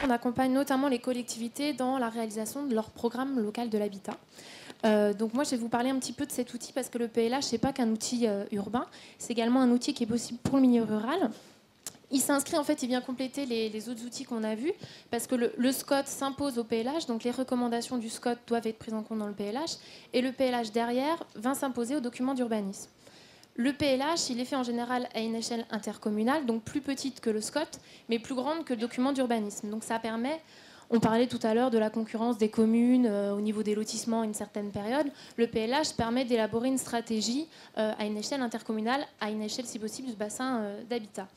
On accompagne notamment les collectivités dans la réalisation de leur programme local de l'habitat. Donc moi, je vais vous parler un petit peu de cet outil parce que le PLH, ce n'est pas qu'un outil urbain, c'est également un outil qui est possible pour le milieu rural. Il s'inscrit, en fait, il vient compléter les autres outils qu'on a vus, parce que le SCOT s'impose au PLH, donc les recommandations du SCOT doivent être prises en compte dans le PLH, et le PLH derrière va s'imposer aux documents d'urbanisme. Le PLH, il est fait en général à une échelle intercommunale, donc plus petite que le SCOT, mais plus grande que le document d'urbanisme. Donc ça permet, on parlait tout à l'heure de la concurrence des communes au niveau des lotissements à une certaine période, le PLH permet d'élaborer une stratégie à une échelle intercommunale, à une échelle si possible du bassin d'habitat.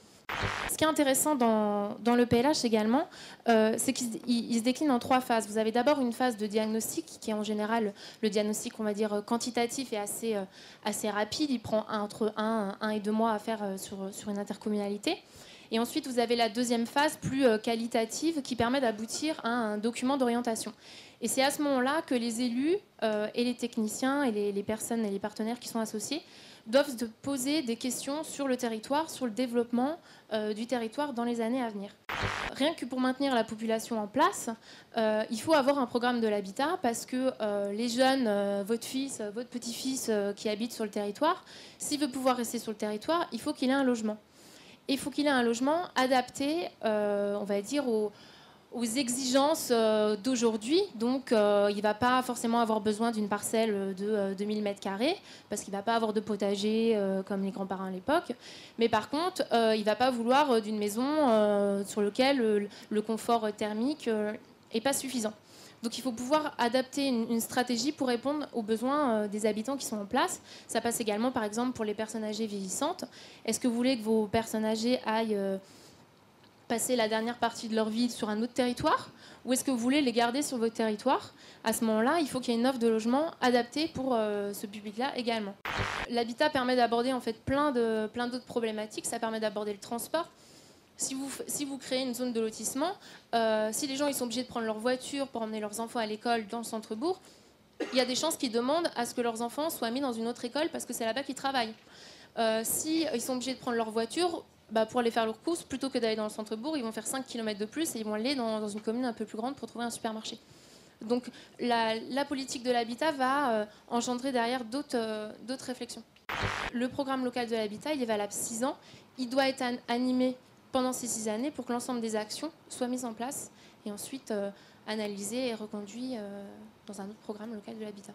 Ce qui est intéressant dans le PLH également, c'est qu'il se décline en 3 phases. Vous avez d'abord une phase de diagnostic, qui est en général le diagnostic, on va dire, quantitatif et assez rapide. Il prend entre 1 et 2 mois à faire sur une intercommunalité. Et ensuite, vous avez la deuxième phase, plus qualitative, qui permet d'aboutir à un document d'orientation. Et c'est à ce moment-là que les élus et les techniciens et les personnes et les partenaires qui sont associés doivent se poser des questions sur le territoire, sur le développement du territoire dans les années à venir. Rien que pour maintenir la population en place, il faut avoir un programme de l'habitat parce que les jeunes, votre fils, votre petit-fils qui habite sur le territoire, s'il veut pouvoir rester sur le territoire, il faut qu'il ait un logement. Et il faut qu'il ait un logement adapté, on va dire, aux exigences d'aujourd'hui. Donc, il ne va pas forcément avoir besoin d'une parcelle de 2000 m² parce qu'il ne va pas avoir de potager comme les grands-parents à l'époque. Mais par contre, il ne va pas vouloir d'une maison sur laquelle le confort thermique n'est pas suffisant. Donc il faut pouvoir adapter une stratégie pour répondre aux besoins des habitants qui sont en place. Ça passe également, par exemple, pour les personnes âgées vieillissantes. Est-ce que vous voulez que vos personnes âgées aillent passer la dernière partie de leur vie sur un autre territoire, ou est-ce que vous voulez les garder sur votre territoire? À ce moment-là, il faut qu'il y ait une offre de logement adaptée pour ce public-là également. L'habitat permet d'aborder en fait plein d'autres problématiques. Ça permet d'aborder le transport. Si vous créez une zone de lotissement, si les gens ils sont obligés de prendre leur voiture pour emmener leurs enfants à l'école dans le centre-bourg, il y a des chances qu'ils demandent à ce que leurs enfants soient mis dans une autre école parce que c'est là-bas qu'ils travaillent. Si ils sont obligés de prendre leur voiture, pour aller faire leurs courses, plutôt que d'aller dans le centre-bourg, ils vont faire 5 km de plus et ils vont aller dans une commune un peu plus grande pour trouver un supermarché. Donc la politique de l'habitat va engendrer derrière d'autres réflexions. Le programme local de l'habitat, il est valable 6 ans. Il doit être animé pendant ces 6 années pour que l'ensemble des actions soient mises en place et ensuite analysées et reconduites dans un autre programme local de l'habitat.